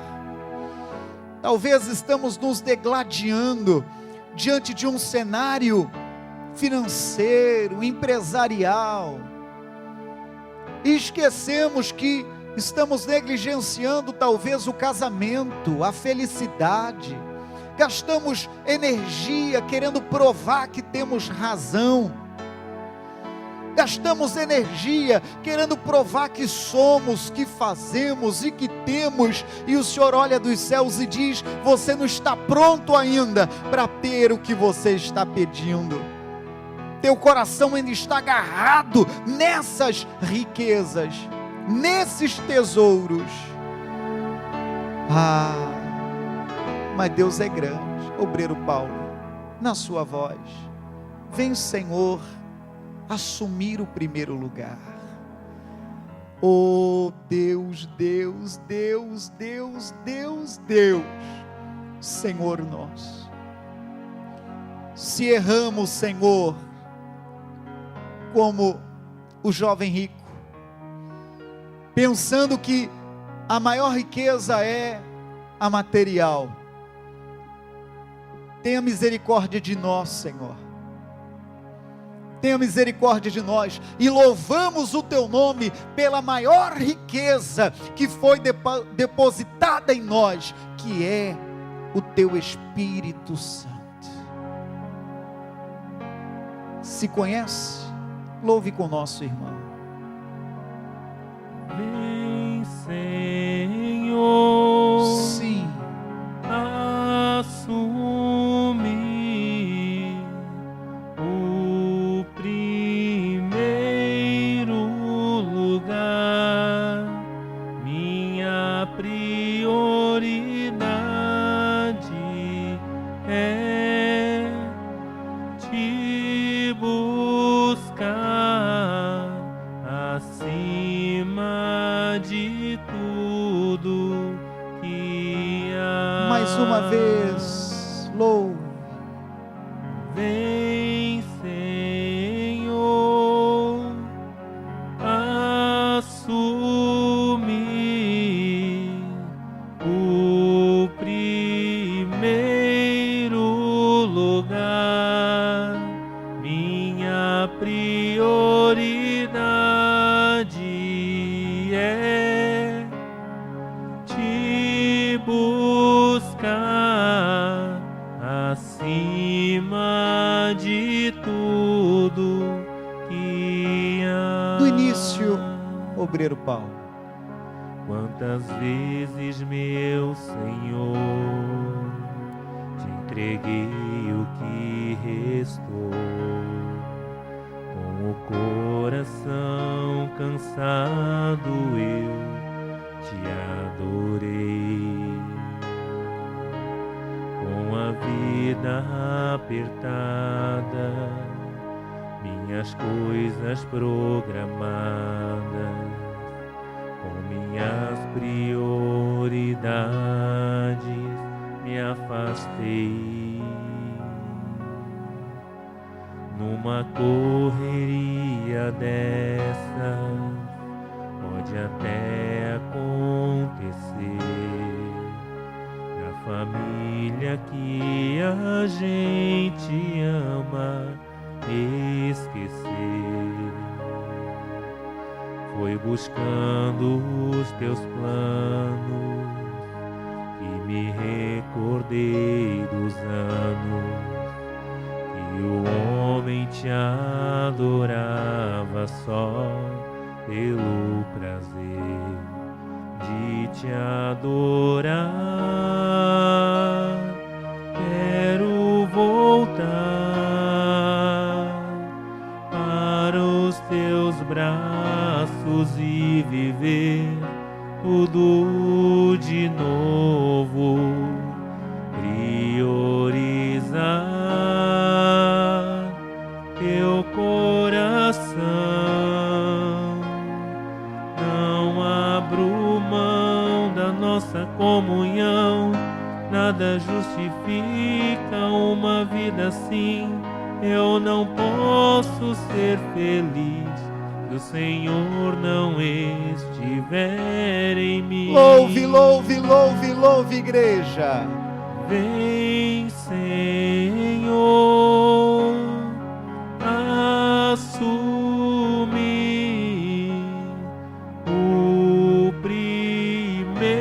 Talvez estamos nos degladiando diante de um cenário financeiro, empresarial, e esquecemos que estamos negligenciando talvez o casamento, a felicidade. Gastamos energia querendo provar que temos razão. Gastamos energia querendo provar que somos, que fazemos e que temos, e o Senhor olha dos céus e diz: você não está pronto ainda para ter o que você está pedindo. Teu coração ainda está agarrado nessas riquezas, nesses tesouros. Mas Deus é grande. Obreiro Paulo, na sua voz, vem, Senhor, assumir o primeiro lugar. Oh Deus, Deus, Deus, Deus, Deus, Deus, Senhor nosso, se erramos, Senhor, como o jovem rico, pensando que a maior riqueza é a material, tenha misericórdia de nós, Senhor. Tenha misericórdia de nós, e louvamos o Teu nome pela maior riqueza que foi depositada em nós, que é o Teu Espírito Santo. Se conhece? Louve com o nosso irmão. Vem, Senhor, Sim, assume o primeiro lugar, minha prioridade é te buscar acima de tudo que há. mais uma vez, louve. Vem, Senhor, assume o primeiro lugar, minha prioridade é te buscar acima de tudo que há. Do início, obreiro Paulo. Quantas vezes, meu Senhor, te entreguei o que restou, com o coração cansado eu te adorei, com a vida apertada, minhas coisas programadas, com minhas prioridades me afastei. Numa correria dessas pode até acontecer, na família que a gente ama, esquecer. Foi buscando os teus planos que me recordei dos anos que o homem te adorava só pelo prazer de te adorar. Quero voltar para os teus braços e viver tudo de novo, priorizar teu coração. Não abro mão da nossa comunhão, nada justifica uma vida assim. Eu não posso ser feliz se o Senhor não estiver em mim. Louve, louve, louve, louve, igreja. Vem, Senhor, assume o primeiro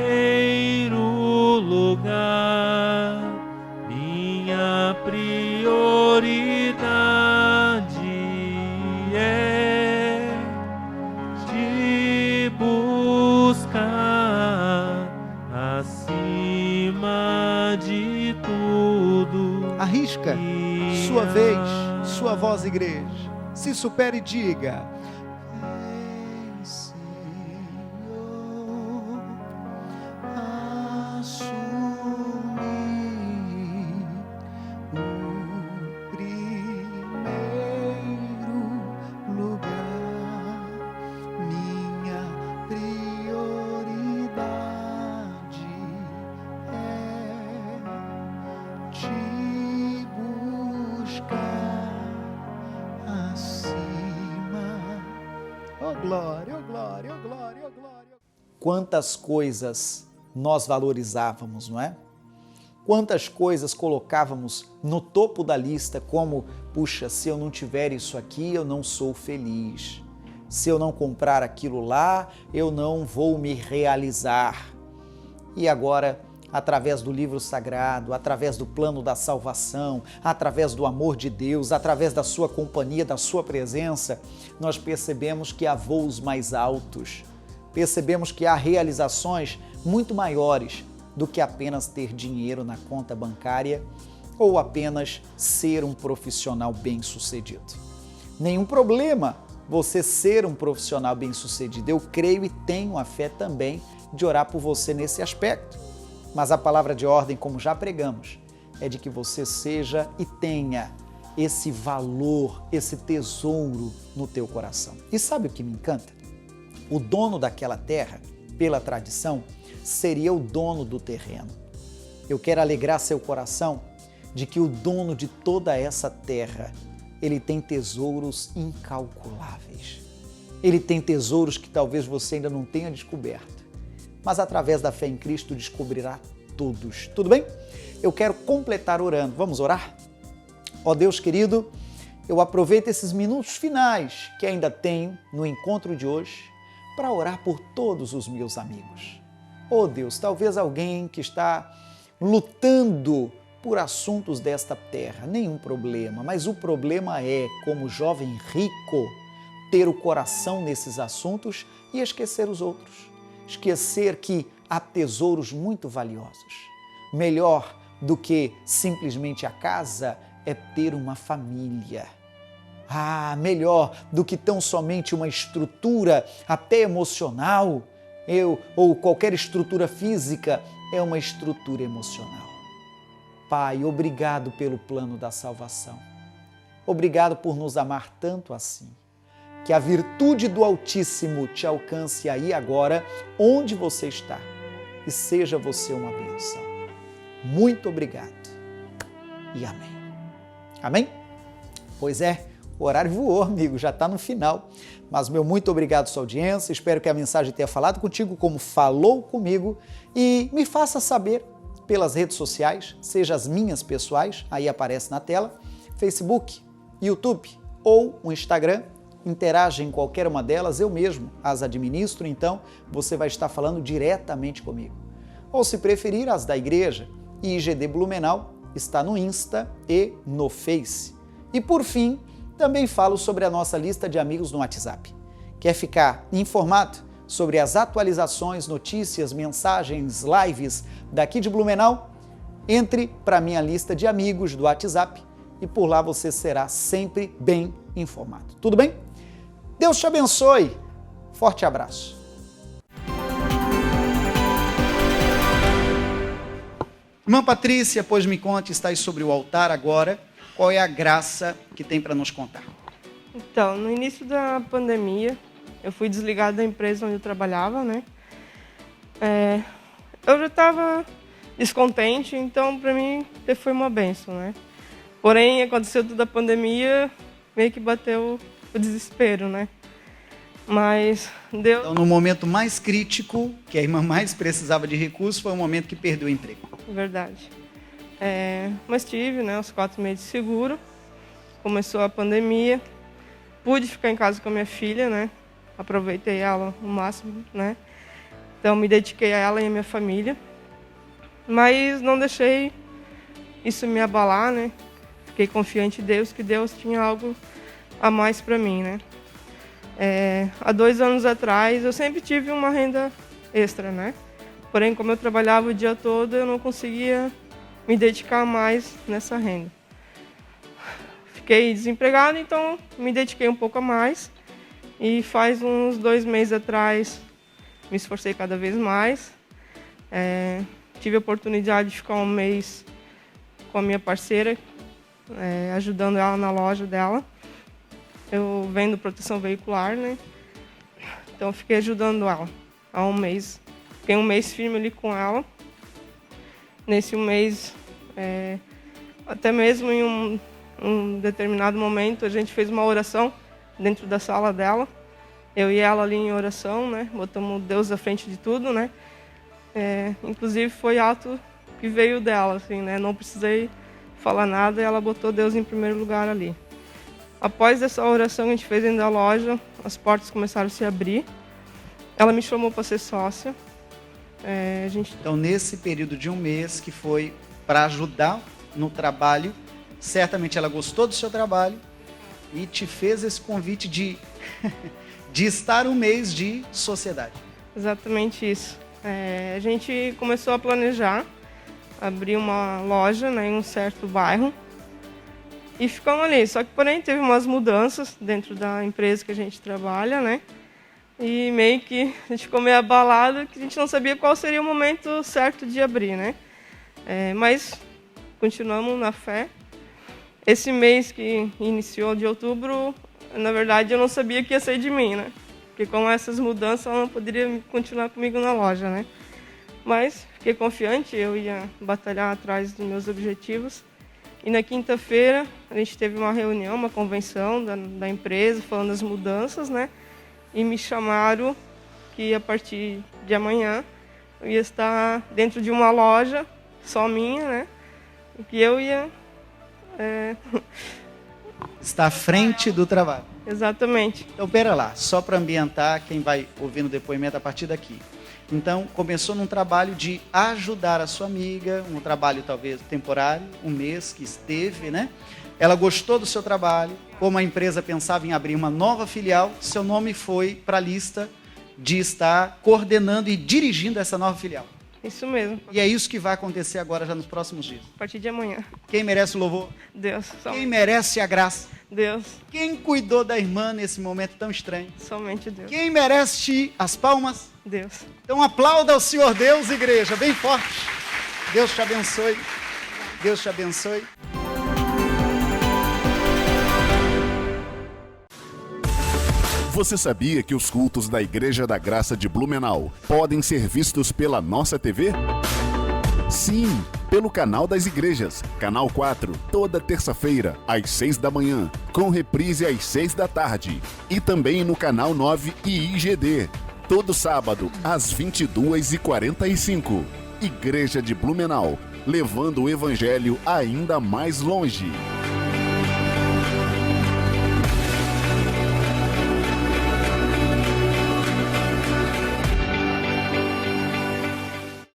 lugar, minha prioridade é acima de tudo. Arrisca sua vez, sua voz, igreja. Se supere e diga: vem, Senhor, assumir o primeiro lugar. Minha prioridade é te buscar acima. Oh glória, oh glória, oh glória, oh glória. Quantas coisas nós valorizávamos, não é? Quantas coisas colocávamos no topo da lista, como, puxa, se eu não tiver isso aqui, eu não sou feliz. Se eu não comprar aquilo lá, eu não vou me realizar. E agora, através do livro sagrado, através do plano da salvação, através do amor de Deus, através da sua companhia, da sua presença, nós percebemos que há voos mais altos, percebemos que há realizações muito maiores do que apenas ter dinheiro na conta bancária ou apenas ser um profissional bem-sucedido. Nenhum problema você ser um profissional bem-sucedido. Eu creio e tenho a fé também de orar por você nesse aspecto. Mas a palavra de ordem, como já pregamos, é de que você seja e tenha esse valor, esse tesouro no teu coração. E sabe o que me encanta? O dono daquela terra, pela tradição, seria o dono do terreno. Eu quero alegrar seu coração de que o dono de toda essa terra, ele tem tesouros incalculáveis. Ele tem tesouros que talvez você ainda não tenha descoberto, mas através da fé em Cristo descobrirá todos. Tudo bem? Eu quero completar orando. Vamos orar? Ó Deus querido, eu aproveito esses minutos finais que ainda tenho no encontro de hoje para orar por todos os meus amigos. Ó Deus, talvez alguém que está lutando por assuntos desta terra, nenhum problema, mas o problema é, como jovem rico, ter o coração nesses assuntos e esquecer os outros. Esquecer que há tesouros muito valiosos. Melhor do que simplesmente a casa é ter uma família. Melhor do que tão somente uma estrutura até emocional, ou qualquer estrutura física, é uma estrutura emocional. Pai, obrigado pelo plano da salvação. Obrigado por nos amar tanto assim. Que a virtude do Altíssimo te alcance aí agora, onde você está, e seja você uma bênção. Muito obrigado e amém. Amém? Pois é, o horário voou, amigo, já está no final. Mas meu muito obrigado pela sua audiência, espero que a mensagem tenha falado contigo como falou comigo e me faça saber pelas redes sociais, seja as minhas pessoais, aí aparece na tela, Facebook, YouTube ou o Instagram. Interage em qualquer uma delas, eu mesmo as administro, então você vai estar falando diretamente comigo. Ou se preferir, as da igreja, IGD Blumenau está no Insta e no Face. E por fim, também falo sobre a nossa lista de amigos no WhatsApp. Quer ficar informado sobre as atualizações, notícias, mensagens, lives daqui de Blumenau? Entre para a minha lista de amigos do WhatsApp e por lá você será sempre bem informado. Tudo bem? Deus te abençoe. Forte abraço. Irmã Patrícia, pois me conte, estás sobre o altar agora. Qual é a graça que tem para nos contar? Então, no início da pandemia, eu fui desligada da empresa onde eu trabalhava, né? Eu já estava descontente, então para mim foi uma bênção, né? Porém, aconteceu tudo a pandemia, meio que bateu o desespero, né? Mas Deus... Então, no momento mais crítico, que a irmã mais precisava de recursos, foi o momento que perdeu o emprego. Verdade. Mas tive, né, os 4 meses de seguro, começou a pandemia, pude ficar em casa com a minha filha, né? Aproveitei ela o máximo, né? Então, me dediquei a ela e a minha família, mas não deixei isso me abalar, né? Fiquei confiante em Deus, que Deus tinha algo a mais para mim, né? Há 2 anos atrás, eu sempre tive uma renda extra, né? Porém, como eu trabalhava o dia todo, eu não conseguia me dedicar mais nessa renda. Fiquei desempregado, então me dediquei um pouco a mais. E faz uns 2 meses atrás, me esforcei cada vez mais. Tive a oportunidade de ficar um mês com a minha parceira, ajudando ela na loja dela. Eu vendo proteção veicular, né? Então, fiquei ajudando ela há um mês. Fiquei um mês firme ali com ela. Nesse mês, até mesmo em um determinado momento, a gente fez uma oração dentro da sala dela. Eu e ela ali em oração, né? Botamos Deus à frente de tudo, né? Inclusive, foi ato que veio dela, assim, né? Não precisei falar nada e ela botou Deus em primeiro lugar ali. Após essa oração que a gente fez dentro da loja, as portas começaram a se abrir. Ela me chamou para ser sócia. Então, nesse período de um mês que foi para ajudar no trabalho, certamente ela gostou do seu trabalho e te fez esse convite de estar um mês de sociedade. Exatamente isso. A gente começou a planejar, abrir uma loja, né, em um certo bairro. E ficamos ali, só que porém teve umas mudanças dentro da empresa que a gente trabalha, né? E meio que a gente ficou meio abalado, que a gente não sabia qual seria o momento certo de abrir, né? Mas continuamos na fé. Esse mês que iniciou de outubro, na verdade eu não sabia que ia sair de mim, né? Porque com essas mudanças ela não poderia continuar comigo na loja, né? Mas fiquei confiante, eu ia batalhar atrás dos meus objetivos. E na quinta-feira a gente teve uma reunião, uma convenção da empresa, falando das mudanças, né? E me chamaram que a partir de amanhã eu ia estar dentro de uma loja só minha, né? E que eu ia... Está à frente do trabalho. Exatamente. Então, pera lá, só para ambientar quem vai ouvindo o depoimento a partir daqui. Então, começou num trabalho de ajudar a sua amiga, um trabalho talvez temporário, um mês que esteve, né? Ela gostou do seu trabalho, como a empresa pensava em abrir uma nova filial, seu nome foi para a lista de estar coordenando e dirigindo essa nova filial. Isso mesmo. E é isso que vai acontecer agora, já nos próximos dias. A partir de amanhã. Quem merece o louvor? Deus. Quem merece a graça? Deus. Quem cuidou da irmã nesse momento tão estranho? Somente Deus. Quem merece as palmas? Deus. Então aplauda ao Senhor Deus, igreja, bem forte. Deus te abençoe. Deus te abençoe. Você sabia que os cultos da Igreja da Graça de Blumenau podem ser vistos pela nossa TV? Sim, pelo canal das igrejas, Canal 4, toda terça-feira, às 6 da manhã, com reprise às 6 da tarde. E também no Canal 9 e IGD, todo sábado, às 22h45. Igreja de Blumenau, levando o Evangelho ainda mais longe.